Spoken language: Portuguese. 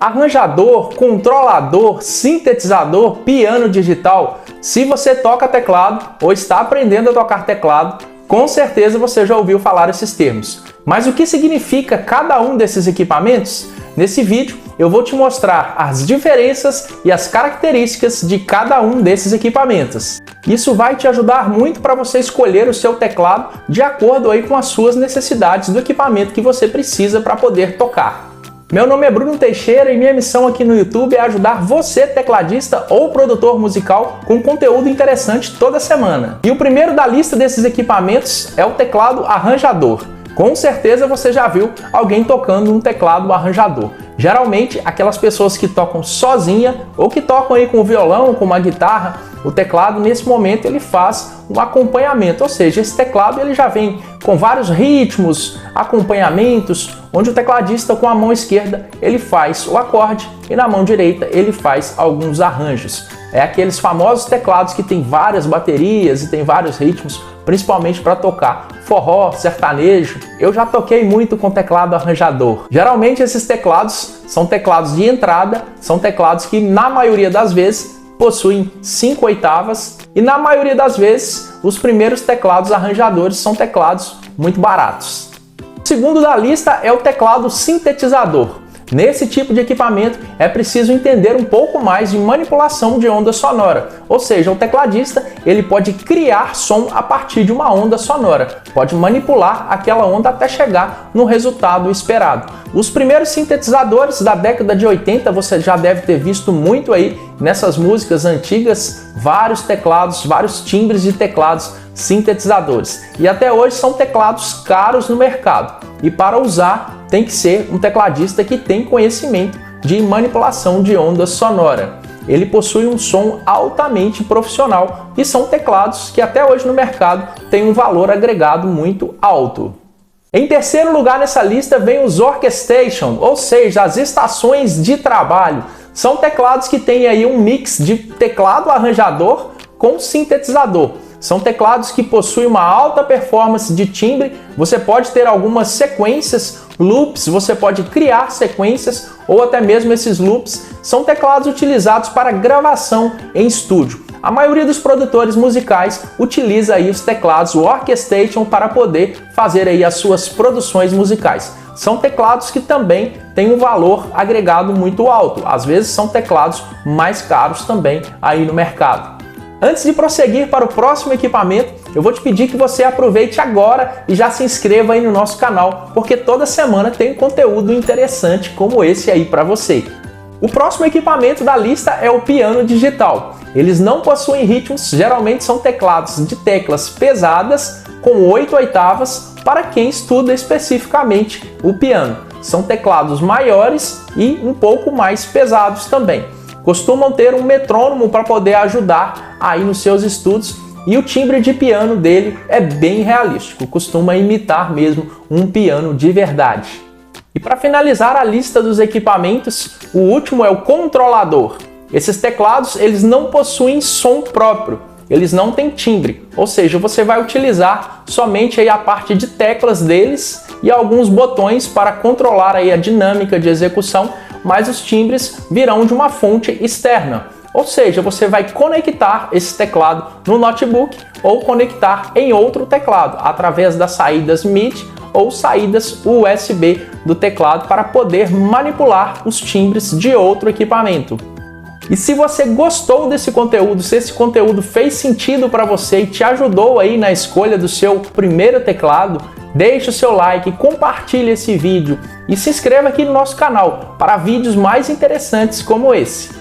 Arranjador, controlador, sintetizador, piano digital. Se você toca teclado ou está aprendendo a tocar teclado, com certeza você já ouviu falar esses termos. Mas o que significa cada um desses equipamentos? Nesse vídeo eu vou te mostrar as diferenças e as características de cada um desses equipamentos. Isso vai te ajudar muito para você escolher o seu teclado de acordo aí com as suas necessidades do equipamento que você precisa para poder tocar. Meu nome é Bruno Teixeira e minha missão aqui no YouTube é ajudar você, tecladista ou produtor musical, com conteúdo interessante toda semana. E o primeiro da lista desses equipamentos é o teclado arranjador. Com certeza você já viu alguém tocando um teclado arranjador. Geralmente aquelas pessoas que tocam sozinha ou que tocam aí com o violão, com uma guitarra, o teclado nesse momento ele faz um acompanhamento, ou seja, esse teclado ele já vem com vários ritmos, acompanhamentos, onde o tecladista com a mão esquerda ele faz o acorde e na mão direita ele faz alguns arranjos. É aqueles famosos teclados que tem várias baterias e tem vários ritmos, principalmente para tocar forró, sertanejo. Eu já toquei muito com teclado arranjador. Geralmente esses teclados são teclados de entrada, são teclados que na maioria das vezes possuem 5 oitavas e na maioria das vezes os primeiros teclados arranjadores são teclados muito baratos. O segundo da lista é o teclado sintetizador. Nesse tipo de equipamento é preciso entender um pouco mais de manipulação de onda sonora, ou seja, o tecladista ele pode criar som a partir de uma onda sonora, pode manipular aquela onda até chegar no resultado esperado. Os primeiros sintetizadores da década de 80 você já deve ter visto muito aí nessas músicas antigas, vários teclados, vários timbres de teclados sintetizadores. E até hoje são teclados caros no mercado. E para usar tem que ser um tecladista que tem conhecimento de manipulação de onda sonora. Ele possui um som altamente profissional e são teclados que até hoje no mercado têm um valor agregado muito alto. Em terceiro lugar nessa lista vem os Workstation, ou seja, as estações de trabalho. São teclados que têm aí um mix de teclado arranjador com sintetizador. São teclados que possuem uma alta performance de timbre, você pode ter algumas sequências, loops, você pode criar sequências ou até mesmo esses loops são teclados utilizados para gravação em estúdio. A maioria dos produtores musicais utiliza aí os teclados Workstation para poder fazer aí as suas produções musicais. São teclados que também têm um valor agregado muito alto, às vezes são teclados mais caros também aí no mercado. Antes de prosseguir para o próximo equipamento, eu vou te pedir que você aproveite agora e já se inscreva aí no nosso canal, porque toda semana tem conteúdo interessante como esse aí para você. O próximo equipamento da lista é o piano digital. Eles não possuem ritmos, geralmente são teclados de teclas pesadas com 8 oitavas para quem estuda especificamente o piano. São teclados maiores e um pouco mais pesados também. Costumam ter um metrônomo para poder ajudar aí nos seus estudos e o timbre de piano dele é bem realístico, costuma imitar mesmo um piano de verdade. E para finalizar a lista dos equipamentos, o último é o controlador. Esses teclados eles não possuem som próprio, eles não têm timbre, ou seja, você vai utilizar somente aí a parte de teclas deles e alguns botões para controlar aí a dinâmica de execução, mas os timbres virão de uma fonte externa. Ou seja, você vai conectar esse teclado no notebook ou conectar em outro teclado através das saídas MIDI ou saídas USB do teclado para poder manipular os timbres de outro equipamento. E se você gostou desse conteúdo, se esse conteúdo fez sentido para você e te ajudou aí na escolha do seu primeiro teclado, deixe o seu like, compartilhe esse vídeo e se inscreva aqui no nosso canal para vídeos mais interessantes como esse.